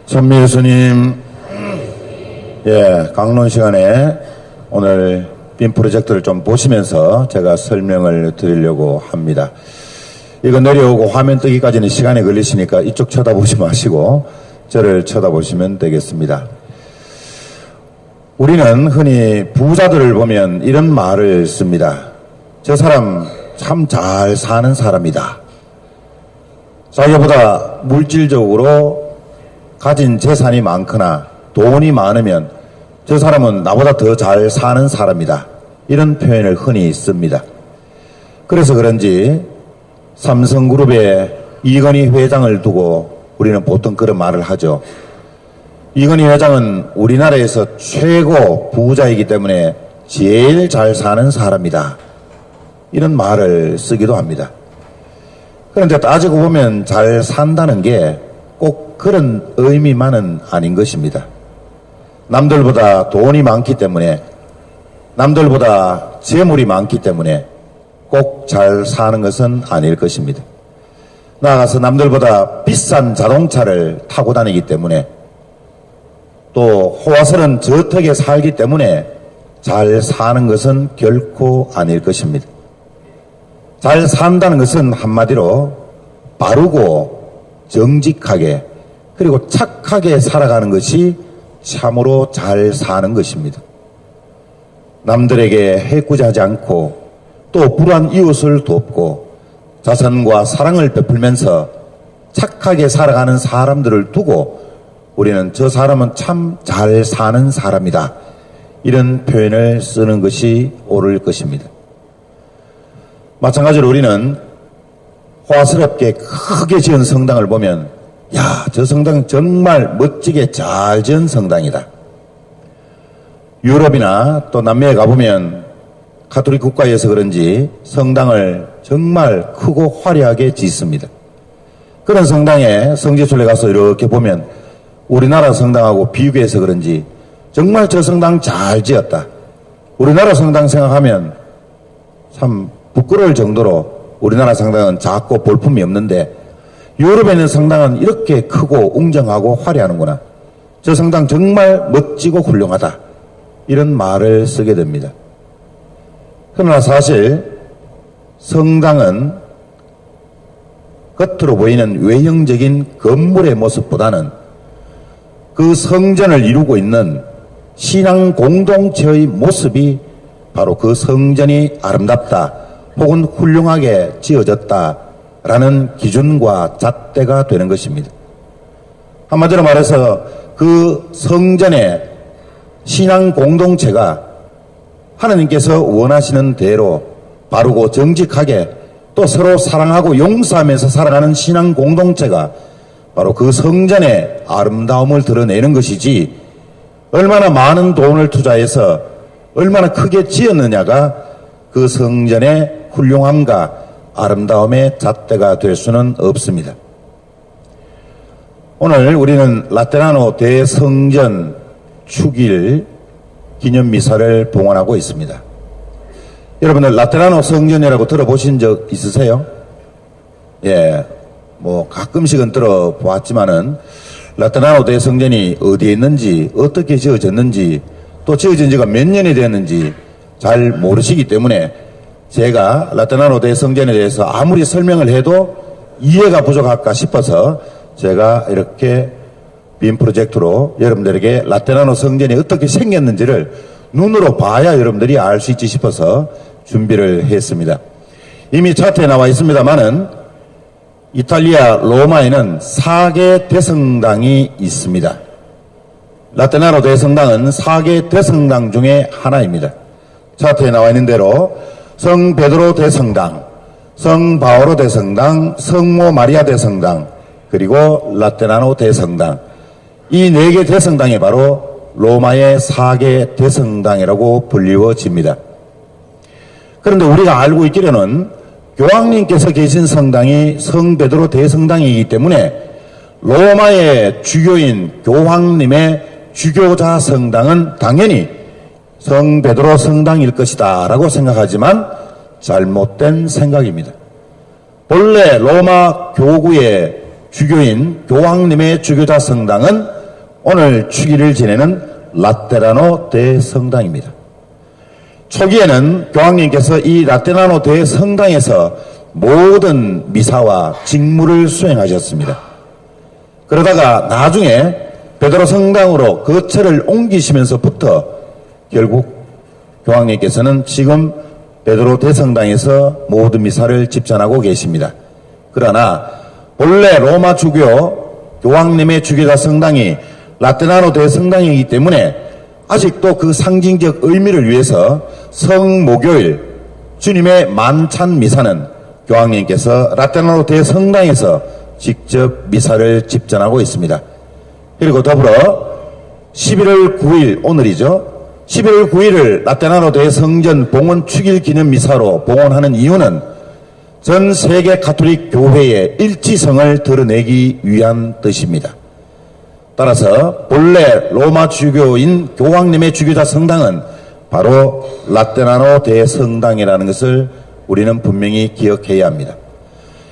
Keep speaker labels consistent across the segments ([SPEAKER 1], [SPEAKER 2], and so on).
[SPEAKER 1] 선미 예수님, 강론 시간에 오늘 빔 프로젝트를 좀 보시면서 제가 설명을 드리려고 합니다. 이거 내려오고 화면 뜨기까지는 시간이 걸리시니까 이쪽 쳐다보지 마시고 저를 쳐다보시면 되겠습니다. 우리는 흔히 부자들을 보면 이런 말을 씁니다. 저 사람 참 잘 사는 사람이다. 자기보다 물질적으로 가진 재산이 많거나 돈이 많으면 저 사람은 나보다 더 잘 사는 사람이다. 이런 표현을 흔히 씁니다. 그래서 그런지 삼성그룹의 이건희 회장을 두고 우리는 보통 그런 말을 하죠. 이건희 회장은 우리나라에서 최고 부자이기 때문에 제일 잘 사는 사람이다. 이런 말을 쓰기도 합니다. 그런데 따지고 보면 잘 산다는 게 꼭 그런 의미만은 아닌 것입니다. 남들보다 돈이 많기 때문에, 남들보다 재물이 많기 때문에 꼭 잘 사는 것은 아닐 것입니다. 나아가서 남들보다 비싼 자동차를 타고 다니기 때문에, 또 호화스러운 저택에 살기 때문에 잘 사는 것은 결코 아닐 것입니다. 잘 산다는 것은 한마디로 바르고 정직하게 그리고 착하게 살아가는 것이 참으로 잘 사는 것입니다. 남들에게 해코지하지 않고 또 불우한 이웃을 돕고 자선과 사랑을 베풀면서 착하게 살아가는 사람들을 두고 우리는 저 사람은 참 잘 사는 사람이다. 이런 표현을 쓰는 것이 옳을 것입니다. 마찬가지로 우리는 호화스럽게 크게 지은 성당을 보면 야, 저 성당 정말 멋지게 잘 지은 성당이다. 유럽이나 또 남미에 가보면 가톨릭 국가에서 그런지 성당을 정말 크고 화려하게 짓습니다. 그런 성당에 성지순례 가서 이렇게 보면 우리나라 성당하고 비교해서 그런지 정말 저 성당 잘 지었다. 우리나라 성당 생각하면 참 부끄러울 정도로 우리나라 성당은 작고 볼품이 없는데 유럽에 있는 성당은 이렇게 크고 웅장하고 화려하는구나. 저 성당 정말 멋지고 훌륭하다. 이런 말을 쓰게 됩니다. 그러나 사실 성당은 겉으로 보이는 외형적인 건물의 모습보다는 그 성전을 이루고 있는 신앙 공동체의 모습이 바로 그 성전이 아름답다 혹은 훌륭하게 지어졌다라는 기준과 잣대가 되는 것입니다. 한마디로 말해서 그 성전의 신앙 공동체가 하나님께서 원하시는 대로 바르고 정직하게 또 서로 사랑하고 용서하면서 살아가는 신앙 공동체가 바로 그 성전의 아름다움을 드러내는 것이지 얼마나 많은 돈을 투자해서 얼마나 크게 지었느냐가 그 성전의 훌륭함과 아름다움의 잣대가 될 수는 없습니다. 오늘 우리는 라테라노 대성전 축일 기념미사를 봉헌하고 있습니다. 여러분들 라테라노 성전이라고 들어보신 적 있으세요? 가끔씩은 들어보았지만은 라테라노 대성전이 어디에 있는지 어떻게 지어졌는지 또 지어진 지가 몇 년이 됐는지 잘 모르시기 때문에 제가 라테라노 대성전에 대해서 아무리 설명을 해도 이해가 부족할까 싶어서 제가 이렇게 빔 프로젝트로 여러분들에게 라테라노 성전이 어떻게 생겼는지를 눈으로 봐야 여러분들이 알 수 있지 싶어서 준비를 했습니다. 이미 차트에 나와 있습니다만은 이탈리아 로마에는 4개 대성당이 있습니다. 라테라노 대성당은 4개 대성당 중에 하나입니다. 차트에 나와 있는 대로 성 베드로 대성당, 성 바오로 대성당, 성모 마리아 대성당, 그리고 라테라노 대성당. 이 4개 대성당이 바로 로마의 4개 대성당이라고 불리워집니다. 그런데 우리가 알고 있기로는 교황님께서 계신 성당이 성 베드로 대성당이기 때문에 로마의 주교인 교황님의 주교자 성당은 당연히 성 베드로 성당일 것이다 라고 생각하지만 잘못된 생각입니다. 본래 로마 교구의 주교인 교황님의 주교자 성당은 오늘 축일을 지내는 라테라노 대성당입니다. 초기에는 교황님께서 이 라테라노 대성당에서 모든 미사와 직무를 수행하셨습니다. 그러다가 나중에 베드로 성당으로 거처를 옮기시면서부터 결국 교황님께서는 지금 베드로 대성당에서 모든 미사를 집전하고 계십니다. 그러나 본래 로마 주교 교황님의 주교자 성당이 라테라노 대성당이기 때문에 아직도 그 상징적 의미를 위해서 성목요일 주님의 만찬 미사는 교황님께서 라테라노 대성당에서 직접 미사를 집전하고 있습니다. 그리고 더불어 11월 9일 오늘이죠. 11월 9일을 라테라노 대성전 봉헌 축일 기념 미사로 봉헌하는 이유는 전 세계 가톨릭 교회의 일치성을 드러내기 위한 뜻입니다. 따라서 본래 로마 주교인 교황님의 주교자 성당은 바로 라테라노 대성당이라는 것을 우리는 분명히 기억해야 합니다.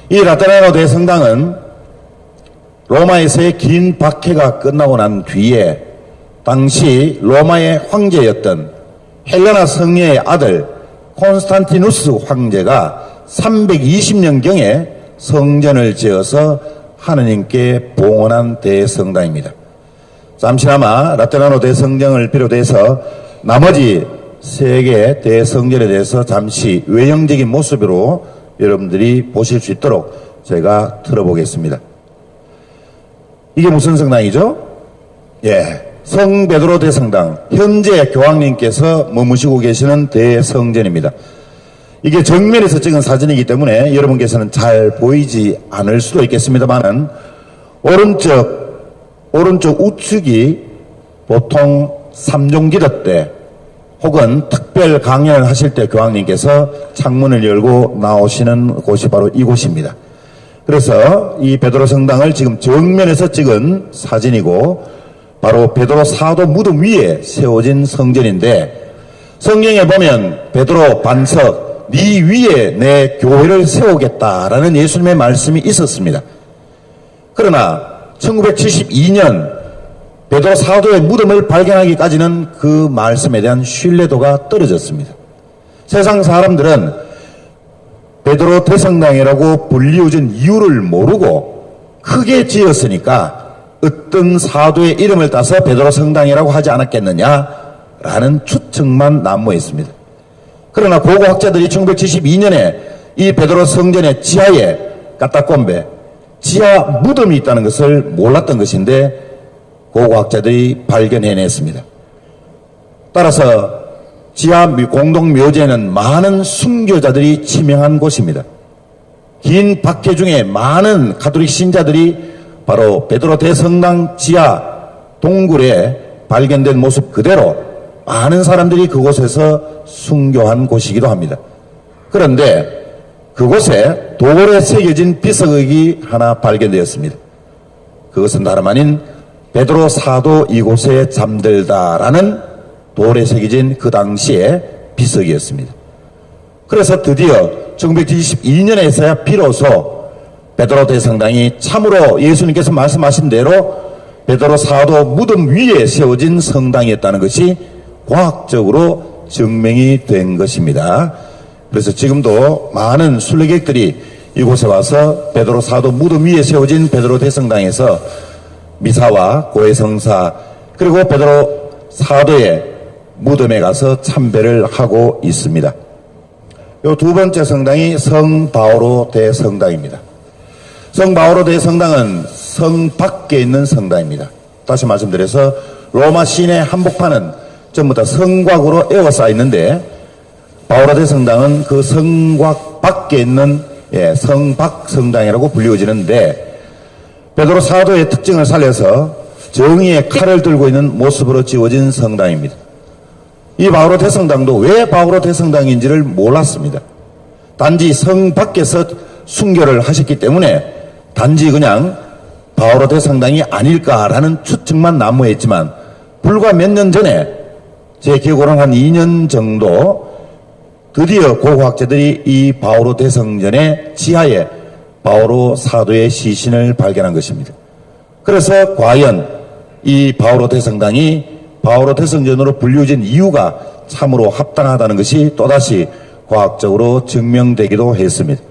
[SPEAKER 1] 이 라테라노 대성당은 로마에서의 긴 박해가 끝나고 난 뒤에 당시 로마의 황제였던 헬레나 성녀의 아들 콘스탄티누스 황제가 320년경에 성전을 지어서 하느님께 봉헌한 대성당입니다. 잠시나마 라테라노 대성전을 비롯해서 나머지 세 개의 대성전에 대해서 잠시 외형적인 모습으로 여러분들이 보실 수 있도록 제가 틀어보겠습니다. 이게 무슨 성당이죠? 성 베드로 대성당, 현재 교황님께서 머무시고 계시는 대성전입니다. 이게 정면에서 찍은 사진이기 때문에 여러분께서는 잘 보이지 않을 수도 있겠습니다만은 오른쪽 우측이 보통 삼종기도 때 혹은 특별 강연을 하실 때 교황님께서 창문을 열고 나오시는 곳이 바로 이곳입니다. 그래서 이 베드로 성당을 지금 정면에서 찍은 사진이고 바로 베드로 사도 무덤 위에 세워진 성전인데 성경에 보면 베드로 반석 네 위에 내 교회를 세우겠다라는 예수님의 말씀이 있었습니다. 그러나 1972년 베드로 사도의 무덤을 발견하기까지는 그 말씀에 대한 신뢰도가 떨어졌습니다. 세상 사람들은 베드로 대성당이라고 불리워진 이유를 모르고 크게 지었으니까 어떤 사도의 이름을 따서 베드로 성당이라고 하지 않았겠느냐라는 추측만 난무했습니다. 그러나 고고학자들이 1972년에 이 베드로 성전의 지하에 까따꼼베 지하 무덤이 있다는 것을 몰랐던 것인데 고고학자들이 발견해냈습니다. 따라서 지하 공동묘지에는 많은 순교자들이 치명한 곳입니다. 긴 박해 중에 많은 가톨릭 신자들이 바로 베드로 대성당 지하 동굴에 발견된 모습 그대로 많은 사람들이 그곳에서 순교한 곳이기도 합니다. 그런데 그곳에 돌에 새겨진 비석이 하나 발견되었습니다. 그것은 다름 아닌 베드로 사도 이곳에 잠들다라는 돌에 새겨진 그 당시의 비석이었습니다. 그래서 드디어 1972년에서야 비로소 베드로 대성당이 참으로 예수님께서 말씀하신 대로 베드로 사도 무덤 위에 세워진 성당이었다는 것이 과학적으로 증명이 된 것입니다. 그래서 지금도 많은 순례객들이 이곳에 와서 베드로 사도 무덤 위에 세워진 베드로 대성당에서 미사와 고해성사 그리고 베드로 사도의 무덤에 가서 참배를 하고 있습니다. 요 두 번째 성당이 성 바오로 대성당입니다. 성 바오로 대성당은 성 밖에 있는 성당입니다. 다시 말씀드려서 로마 시내 한복판은 전부 다 성곽으로 에워싸여 있는데 바오로 대성당은 그 성곽 밖에 있는 성밖 성당이라고 불리워지는데 베드로 사도의 특징을 살려서 정의의 칼을 들고 있는 모습으로 지어진 성당입니다. 이 바오로 대성당도 왜 바오로 대성당인지를 몰랐습니다. 단지 성 밖에서 순교를 하셨기 때문에 단지 그냥 바오로 대성당이 아닐까라는 추측만 난무했지만 불과 몇 년 전에 제 기억으로는 한 2년 정도 드디어 고고학자들이 이 바오로 대성전의 지하에 바오로 사도의 시신을 발견한 것입니다. 그래서 과연 이 바오로 대성당이 바오로 대성전으로 불리워진 이유가 참으로 합당하다는 것이 또다시 과학적으로 증명되기도 했습니다.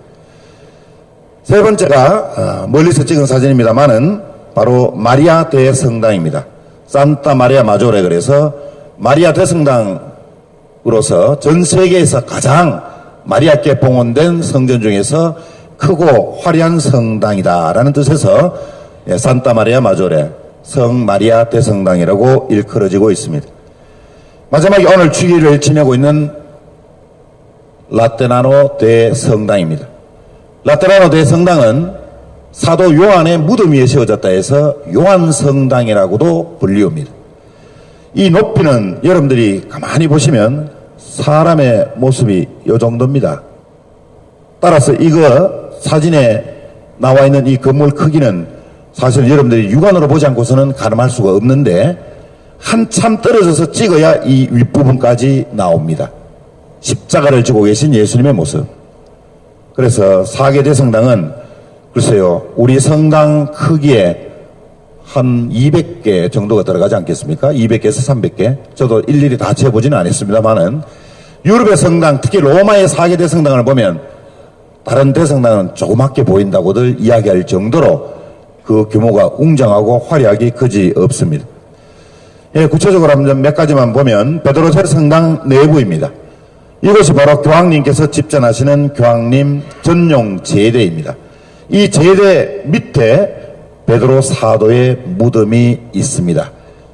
[SPEAKER 1] 세 번째가 멀리서 찍은 사진입니다만은 바로 마리아 대성당입니다. 산타 마리아 마조레, 그래서 마리아 대성당으로서 전 세계에서 가장 마리아께 봉헌된 성전 중에서 크고 화려한 성당이다라는 뜻에서 산타 마리아 마조레, 성 마리아 대성당이라고 일컬어지고 있습니다. 마지막에 오늘 주기를 지내고 있는 라테나노 대성당입니다. 라테나노 대성당은 사도 요한의 무덤 위에 세워졌다 해서 요한성당이라고도 불리웁니다. 이 높이는 여러분들이 가만히 보시면 사람의 모습이 요 정도입니다. 따라서 이거 사진에 나와 있는 이 건물 크기는 사실 여러분들이 육안으로 보지 않고서는 가늠할 수가 없는데 한참 떨어져서 찍어야 이 윗부분까지 나옵니다. 십자가를 지고 계신 예수님의 모습. 그래서 사계 대성당은 글쎄요, 우리 성당 크기에 한 200개 정도가 들어가지 않겠습니까? 200개에서 300개. 저도 일일이 다 재보지는 않았습니다만은 유럽의 성당, 특히 로마의 사계 대성당을 보면 다른 대성당은 조그맣게 보인다고들 이야기할 정도로 그 규모가 웅장하고 화려하기 그지 없습니다. 예, 구체적으로 한번 몇 가지만 보면 베드로 대성당 내부입니다. 이것이 바로 교황님께서 집전하시는 교황님 전용 제대입니다. 이 제대 밑에 베드로 사도의 무덤이 있습니다.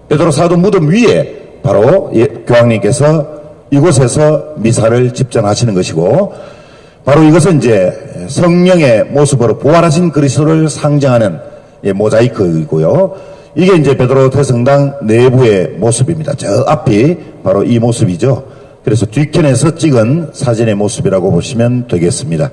[SPEAKER 1] 베드로 사도 무덤 위에 바로 교황님께서 이곳에서 미사를 집전하시는 것이고, 바로 이것은 이제 성령의 모습으로 부활하신 그리스도를 상징하는 모자이크이고요. 이게 이제 베드로 대성당 내부의 모습입니다. 저 앞이 바로 이 모습이죠. 그래서 뒤편에서 찍은 사진의 모습이라고 보시면 되겠습니다.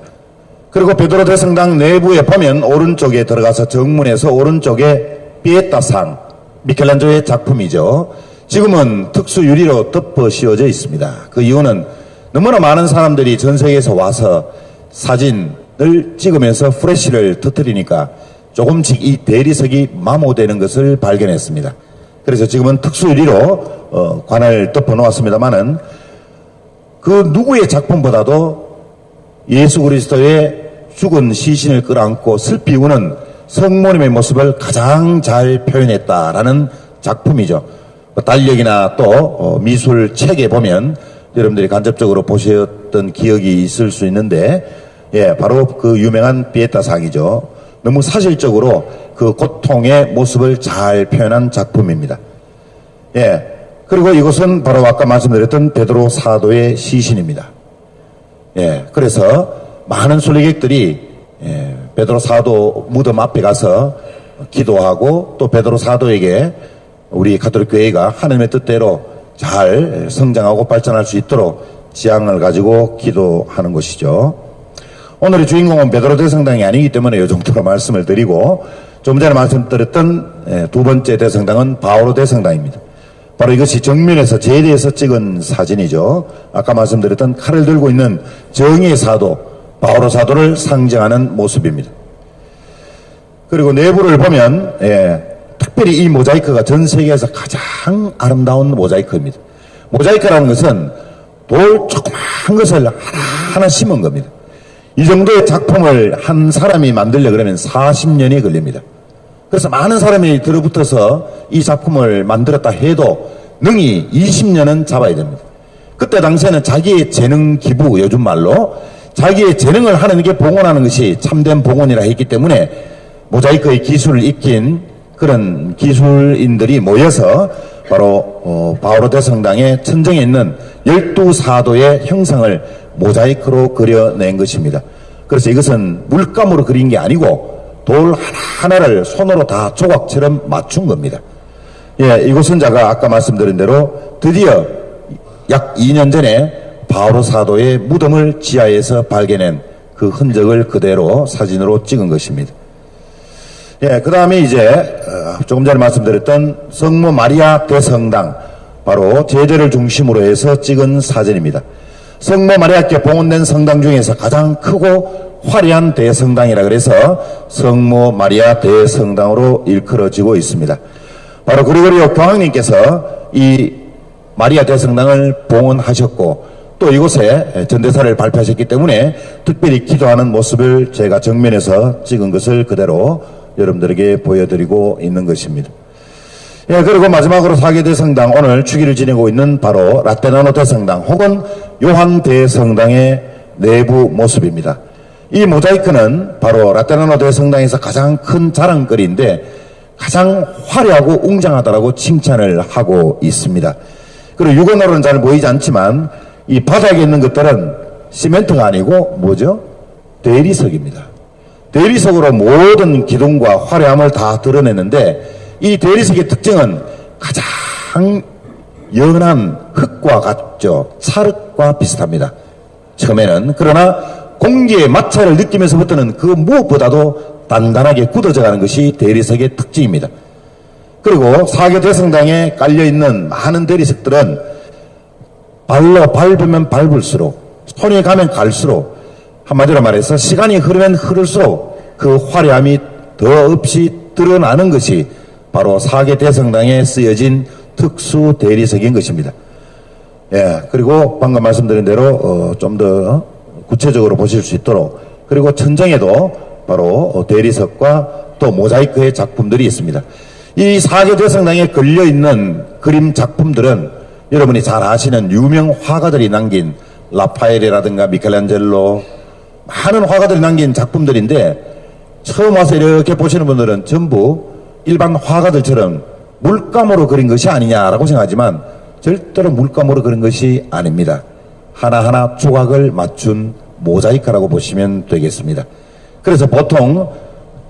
[SPEAKER 1] 그리고 베드로 대성당 내부에 보면 오른쪽에 들어가서 정문에서 오른쪽에 피에타상, 미켈란조의 작품이죠. 지금은 특수 유리로 덮어 씌워져 있습니다. 그 이유는 너무나 많은 사람들이 전 세계에서 와서 사진을 찍으면서 프레쉬를 터뜨리니까 조금씩 이 대리석이 마모되는 것을 발견했습니다. 그래서 지금은 특수 유리로 관을 덮어 놓았습니다만은 그 누구의 작품보다도 예수 그리스도의 죽은 시신을 끌어안고 슬피 우는 성모님의 모습을 가장 잘 표현했다라는 작품이죠. 달력이나 또 미술 책에 보면 여러분들이 간접적으로 보셨던 기억이 있을 수 있는데, 예, 바로 그 유명한 피에타상이죠. 너무 사실적으로 그 고통의 모습을 잘 표현한 작품입니다. 예, 그리고 이곳은 바로 아까 말씀드렸던 베드로 사도의 시신입니다. 예, 그래서 많은 순례객들이 베드로 사도 무덤 앞에 가서 기도하고 또 베드로 사도에게 우리 가톨릭 교회가 하나님의 뜻대로 잘 성장하고 발전할 수 있도록 지향을 가지고 기도하는 것이죠. 오늘의 주인공은 베드로 대성당이 아니기 때문에 이 정도로 말씀을 드리고, 좀 전에 말씀드렸던 두 번째 대성당은 바오로 대성당입니다. 바로 이것이 정면에서 제대에서 찍은 사진이죠. 아까 말씀드렸던 칼을 들고 있는 정의의 사도 바오로 사도를 상징하는 모습입니다. 그리고 내부를 보면 특별히 이 모자이크가 전 세계에서 가장 아름다운 모자이크입니다. 모자이크라는 것은 돌 조그마한 것을 하나하나 심은 겁니다. 이 정도의 작품을 한 사람이 만들려 그러면 40년이 걸립니다. 그래서 많은 사람이 들어붙어서 이 작품을 만들었다 해도 능히 20년은 잡아야 됩니다. 그때 당시에는 자기의 재능 기부, 요즘 말로 자기의 재능을 하는 게 봉헌하는 것이 참된 봉헌이라 했기 때문에 모자이크의 기술을 익힌 그런 기술인들이 모여서 바로 바오로 대성당의 천정에 있는 12사도의 형상을 모자이크로 그려낸 것입니다. 그래서 이것은 물감으로 그린 게 아니고 돌 하나하나를 손으로 다 조각처럼 맞춘 겁니다. 예, 이곳은 제가 아까 말씀드린 대로 드디어 약 2년 전에 바오로 사도의 무덤을 지하에서 발견한 그 흔적을 그대로 사진으로 찍은 것입니다. 예, 그 다음에 이제 조금 전에 말씀드렸던 성모 마리아 대성당, 바로 제대를 중심으로 해서 찍은 사진입니다. 성모 마리아께 봉헌된 성당 중에서 가장 크고 화려한 대성당이라 그래서 성모 마리아 대성당으로 일컬어지고 있습니다. 바로 그리고리오 교황님께서 이 마리아 대성당을 봉헌하셨고 또 이곳에 전대사를 발표하셨기 때문에 특별히 기도하는 모습을 제가 정면에서 찍은 것을 그대로 여러분들에게 보여드리고 있는 것입니다. 예, 그리고 마지막으로 4개 대성당, 오늘 주기를 지내고 있는 바로 라테나노 대성당 혹은 요한 대성당의 내부 모습입니다. 이 모자이크는 바로 라테나노 대성당에서 가장 큰 자랑거리인데 가장 화려하고 웅장하다라고 칭찬을 하고 있습니다. 그리고 육안으로는 잘 보이지 않지만 이 바닥에 있는 것들은 시멘트가 아니고 뭐죠? 대리석입니다. 대리석으로 모든 기둥과 화려함을 다 드러내는데 이 대리석의 특징은 가장 연한 흙과 같죠. 찰흙과 비슷합니다. 처음에는. 그러나 공기의 마찰을 느끼면서부터는 그 무엇보다도 단단하게 굳어져 가는 것이 대리석의 특징입니다. 그리고 4개 대성당에 깔려있는 많은 대리석들은 발로 밟으면 밟을수록 손이 가면 갈수록 한마디로 말해서 시간이 흐르면 흐를수록 그 화려함이 더없이 드러나는 것이 바로 4개 대성당에 쓰여진 특수 대리석인 것입니다. 예, 그리고 방금 말씀드린 대로 좀 더 구체적으로 보실 수 있도록 그리고 천정에도 바로 대리석과 또 모자이크의 작품들이 있습니다. 이 4개 대성당에 걸려있는 그림 작품들은 여러분이 잘 아시는 유명 화가들이 남긴 라파엘이라든가 미켈란젤로 많은 화가들이 남긴 작품들인데 처음 와서 이렇게 보시는 분들은 전부 일반 화가들처럼 물감으로 그린 것이 아니냐라고 생각하지만 절대로 물감으로 그린 것이 아닙니다. 하나하나 조각을 맞춘 모자이크라고 보시면 되겠습니다. 그래서 보통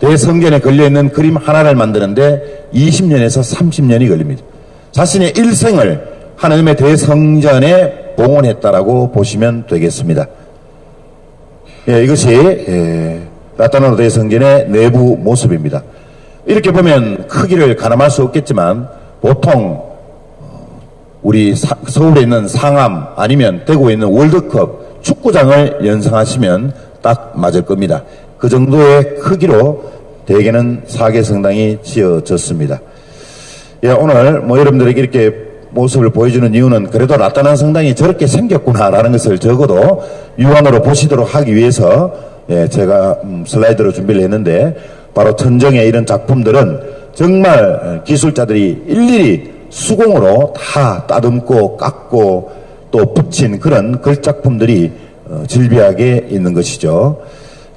[SPEAKER 1] 대성전에 걸려있는 그림 하나를 만드는데 20년에서 30년이 걸립니다. 자신의 일생을 하나님의 대성전에 봉헌했다라고 보시면 되겠습니다. 예, 이것이 라테나노 대성전의 내부 모습입니다. 이렇게 보면 크기를 가늠할 수 없겠지만 보통 우리 서울에 있는 상암 아니면 대구에 있는 월드컵 축구장을 연상하시면 딱 맞을 겁니다. 그 정도의 크기로 대개는 4개 성당이 지어졌습니다. 예, 오늘 여러분들에게 이렇게 모습을 보여주는 이유는 그래도 라테나노 성당이 저렇게 생겼구나라는 것을 적어도 유한으로 보시도록 하기 위해서 예, 제가 슬라이드로 준비를 했는데 바로 천정의 이런 작품들은 정말 기술자들이 일일이 수공으로 다 따듬고 깎고 또 붙인 그런 글작품들이 질비하게 있는 것이죠.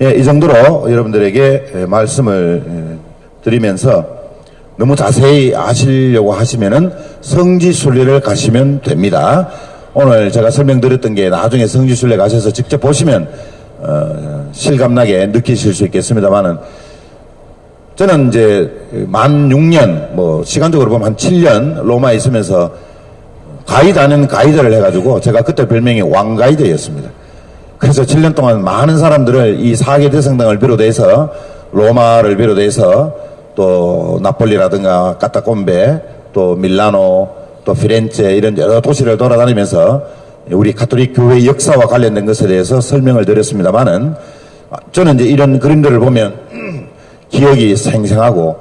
[SPEAKER 1] 예, 이 정도로 여러분들에게 말씀을 드리면서 너무 자세히 아시려고 하시면은 성지순례를 가시면 됩니다. 오늘 제가 설명드렸던 게 나중에 성지순례 가셔서 직접 보시면 실감나게 느끼실 수 있겠습니다만은 저는 이제 만 6년 시간적으로 보면 한 7년 로마에 있으면서 가이드 아닌 가이드를 해가지고 제가 그때 별명이 왕가이드였습니다. 그래서 7년 동안 많은 사람들을 이 4개 대성당을 비롯해서 로마를 비롯해서 또 나폴리라든가 까타콤베 또 밀라노 또 피렌체 이런 여러 도시를 돌아다니면서 우리 가톨릭 교회의 역사와 관련된 것에 대해서 설명을 드렸습니다만은 저는 이제 이런 그림들을 보면 기억이 생생하고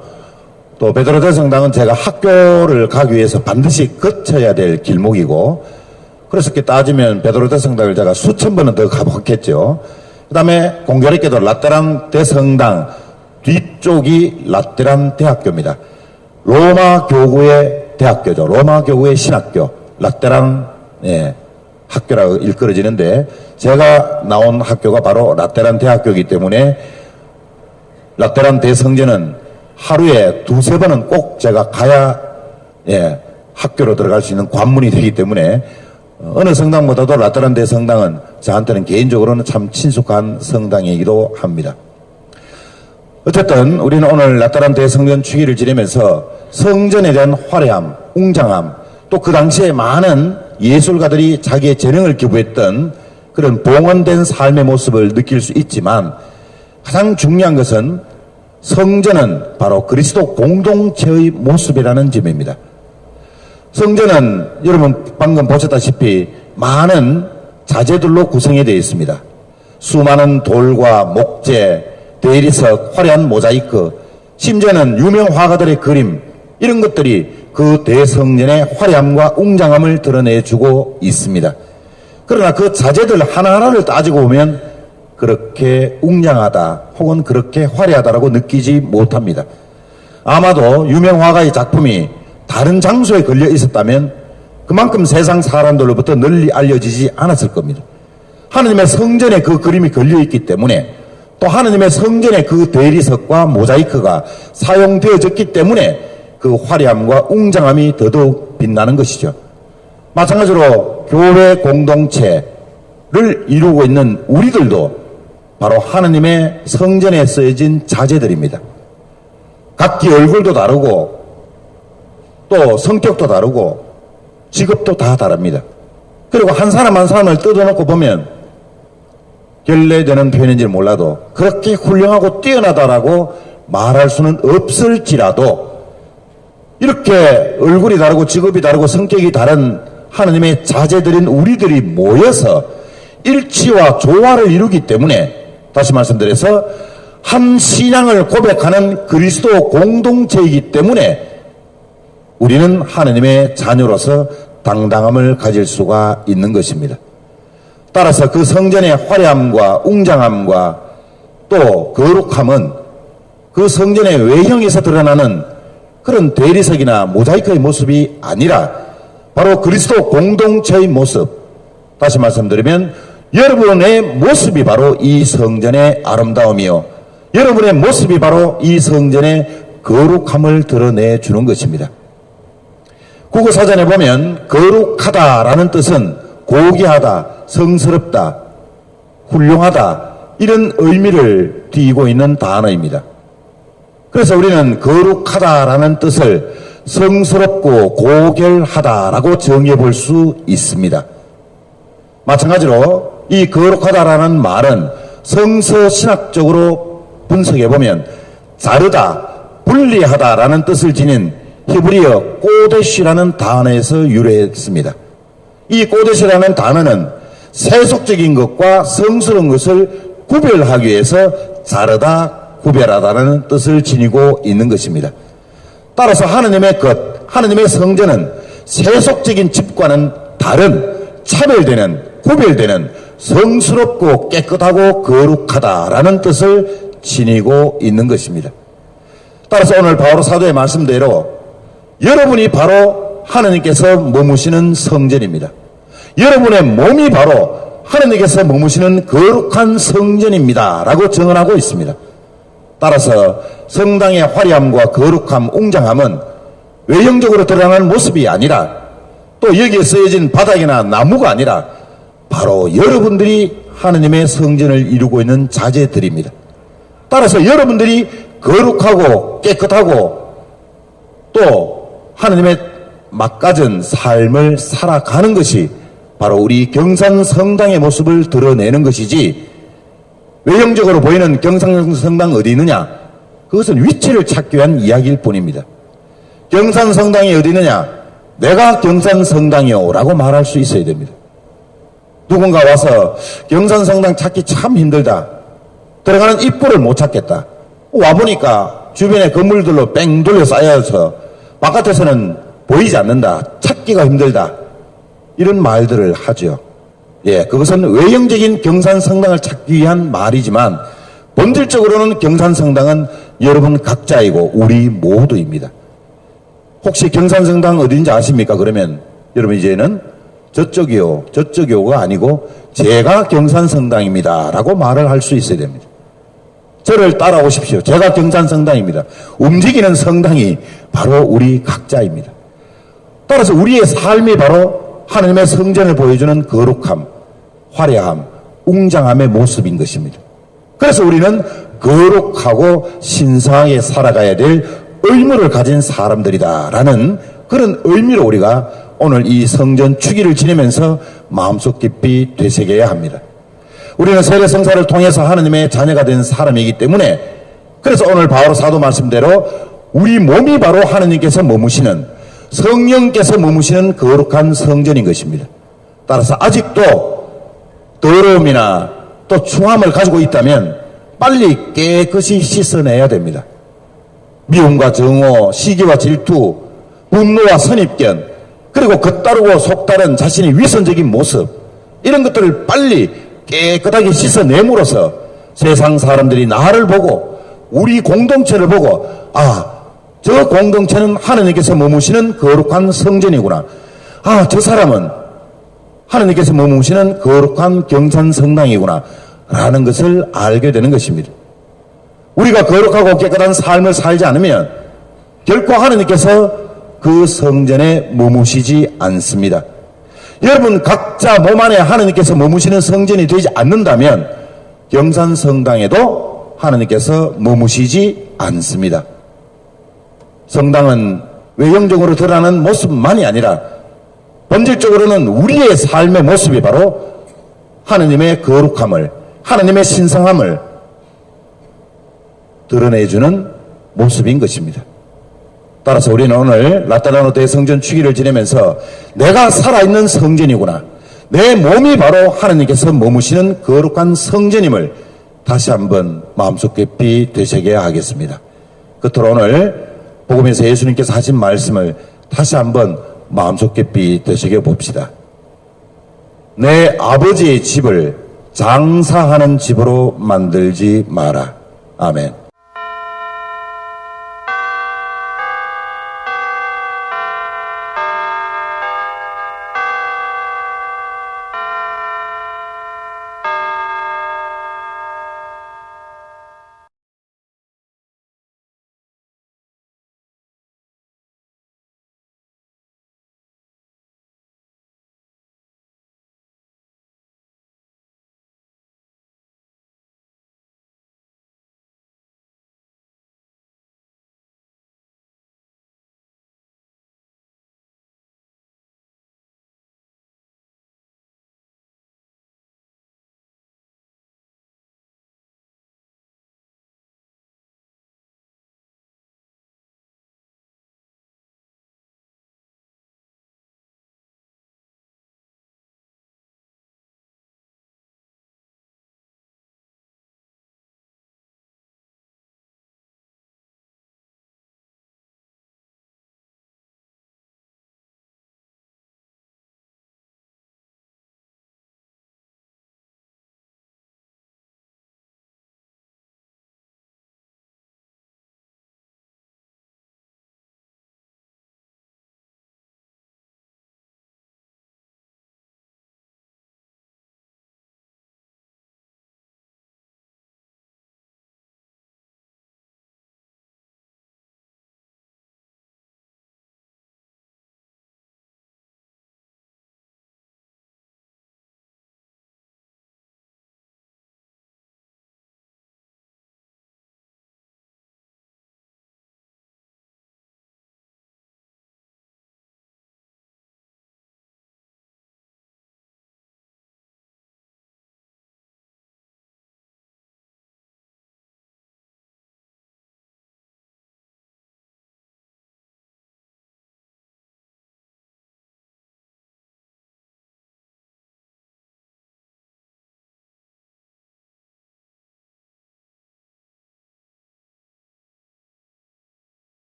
[SPEAKER 1] 또 베드로 대성당은 제가 학교를 가기 위해서 반드시 거쳐야 될 길목이고 그래서 이렇게 따지면 베드로 대성당을 제가 수천 번은 더 가봤겠죠. 그 다음에 공교롭게도 라테란 대성당 뒤쪽이 라테란 대학교입니다. 로마 교구의 대학교죠. 로마 교구의 신학교 라테란 학교라고 일컬어지는데 제가 나온 학교가 바로 라테란 대학교이기 때문에 라테란 대성전은 하루에 두세 번은 꼭 제가 가야 학교로 들어갈 수 있는 관문이 되기 때문에 어느 성당보다도 라테란 대성당은 저한테는 개인적으로는 참 친숙한 성당이기도 합니다. 어쨌든 우리는 오늘 라테란 대성전 주기를 지내면서 성전에 대한 화려함, 웅장함 또 그 당시에 많은 예술가들이 자기의 재능을 기부했던 그런 봉헌된 삶의 모습을 느낄 수 있지만 가장 중요한 것은 성전은 바로 그리스도 공동체의 모습이라는 점입니다. 성전은 여러분 방금 보셨다시피 많은 자재들로 구성이 되어 있습니다. 수많은 돌과 목재, 대리석, 화려한 모자이크, 심지어는 유명 화가들의 그림 이런 것들이 그 대성전의 화려함과 웅장함을 드러내주고 있습니다. 그러나 그 자재들 하나하나를 따지고 보면 그렇게 웅장하다 혹은 그렇게 화려하다라고 느끼지 못합니다. 아마도 유명 화가의 작품이 다른 장소에 걸려 있었다면 그만큼 세상 사람들로부터 널리 알려지지 않았을 겁니다. 하느님의 성전에 그 그림이 걸려 있기 때문에 또 하느님의 성전에 그 대리석과 모자이크가 사용되어졌기 때문에 그 화려함과 웅장함이 더더욱 빛나는 것이죠. 마찬가지로 교회 공동체를 이루고 있는 우리들도 바로 하느님의 성전에 쓰여진 자재들입니다. 각기 얼굴도 다르고 또 성격도 다르고 직업도 다 다릅니다. 그리고 한 사람 한 사람을 뜯어놓고 보면 결례되는 표현인지 몰라도 그렇게 훌륭하고 뛰어나다라고 말할 수는 없을지라도 이렇게 얼굴이 다르고 직업이 다르고 성격이 다른 하느님의 자제들인 우리들이 모여서 일치와 조화를 이루기 때문에 다시 말씀드려서 한 신앙을 고백하는 그리스도 공동체이기 때문에 우리는 하느님의 자녀로서 당당함을 가질 수가 있는 것입니다. 따라서 그 성전의 화려함과 웅장함과 또 거룩함은 그 성전의 외형에서 드러나는 그런 대리석이나 모자이크의 모습이 아니라 바로 그리스도 공동체의 모습, 다시 말씀드리면 여러분의 모습이 바로 이 성전의 아름다움이요, 여러분의 모습이 바로 이 성전의 거룩함을 드러내주는 것입니다. 국어사전에 보면 거룩하다라는 뜻은 고귀하다, 성스럽다, 훌륭하다 이런 의미를 띠고 있는 단어입니다. 그래서 우리는 거룩하다라는 뜻을 성스럽고 고결하다라고 정의해 볼 수 있습니다. 마찬가지로 이 거룩하다라는 말은 성서신학적으로 분석해 보면 자르다, 분리하다라는 뜻을 지닌 히브리어 꼬데시라는 단어에서 유래했습니다. 이 꼬데시라는 단어는 세속적인 것과 성스러운 것을 구별하기 위해서 자르다, 구별하다라는 뜻을 지니고 있는 것입니다. 따라서 하느님의 것, 하느님의 성전은 세속적인 집과는 다른 차별되는, 구별되는 성스럽고 깨끗하고 거룩하다라는 뜻을 지니고 있는 것입니다. 따라서 오늘 바오로 사도의 말씀대로 여러분이 바로 하느님께서 머무시는 성전입니다. 여러분의 몸이 바로 하느님께서 머무시는 거룩한 성전입니다 라고 증언하고 있습니다. 따라서 성당의 화려함과 거룩함, 웅장함은 외형적으로 드러나는 모습이 아니라 또 여기에 쓰여진 바닥이나 나무가 아니라 바로 여러분들이 하느님의 성전을 이루고 있는 자재들입니다. 따라서 여러분들이 거룩하고 깨끗하고 또 하느님의 막가진 삶을 살아가는 것이 바로 우리 경산성당의 모습을 드러내는 것이지, 외형적으로 보이는 경산성당 어디 있느냐? 그것은 위치를 찾기 위한 이야기일 뿐입니다. 경산성당이 어디 있느냐? 내가 경산성당이요 라고 말할 수 있어야 됩니다. 누군가 와서 경산성당 찾기 참 힘들다, 들어가는 입구를 못 찾겠다, 와보니까 주변에 건물들로 뺑 돌려 쌓여서 바깥에서는 보이지 않는다, 찾기가 힘들다, 이런 말들을 하죠. 예, 그것은 외형적인 경산성당을 찾기 위한 말이지만 본질적으로는 경산성당은 여러분 각자이고 우리 모두입니다. 혹시 경산성당 어딘지 아십니까? 그러면 여러분 이제는 저쪽이요가 아니고 제가 경산성당입니다 라고 말을 할 수 있어야 됩니다. 저를 따라오십시오. 제가 경산성당입니다. 움직이는 성당이 바로 우리 각자입니다. 따라서 우리의 삶이 바로 하나님의 성전을 보여주는 거룩함, 화려함, 웅장함의 모습인 것입니다. 그래서 우리는 거룩하고 신성하게 살아가야 될 의무를 가진 사람들이다라는 그런 의미로 우리가 오늘 이 성전 축일을 지내면서 마음속 깊이 되새겨야 합니다. 우리는 세례성사를 통해서 하느님의 자녀가 된 사람이기 때문에, 그래서 오늘 바오로 사도 말씀대로 우리 몸이 바로 하느님께서 머무시는, 성령께서 머무시는 거룩한 성전인 것입니다. 따라서 아직도 더러움이나 또 충함을 가지고 있다면 빨리 깨끗이 씻어내야 됩니다. 미움과 정오, 시기와 질투, 분노와 선입견, 그리고 겉다르고 속다른 자신의 위선적인 모습, 이런 것들을 빨리 깨끗하게 씻어내므로써 세상 사람들이 나를 보고 우리 공동체를 보고 저 공동체는 하나님께서 머무시는 거룩한 성전이구나. 저 사람은 하나님께서 머무시는 거룩한 경산성당이구나 라는 것을 알게 되는 것입니다. 우리가 거룩하고 깨끗한 삶을 살지 않으면 결코 하나님께서 그 성전에 머무시지 않습니다. 여러분 각자 몸 안에 하나님께서 머무시는 성전이 되지 않는다면 경산성당에도 하나님께서 머무시지 않습니다. 성당은 외형적으로 드러나는 모습만이 아니라 본질적으로는 우리의 삶의 모습이 바로 하나님의 거룩함을, 하나님의 신성함을 드러내주는 모습인 것입니다. 따라서 우리는 오늘 라테라노 대성전 주기를 지내면서 내가 살아있는 성전이구나, 내 몸이 바로 하나님께서 머무시는 거룩한 성전임을 다시 한번 마음속 깊이 되새겨야 하겠습니다. 끝으로 오늘 복음에서 예수님께서 하신 말씀을 다시 한번 마음속 깊이 되새겨 봅시다. 내 아버지의 집을 장사하는 집으로 만들지 마라. 아멘.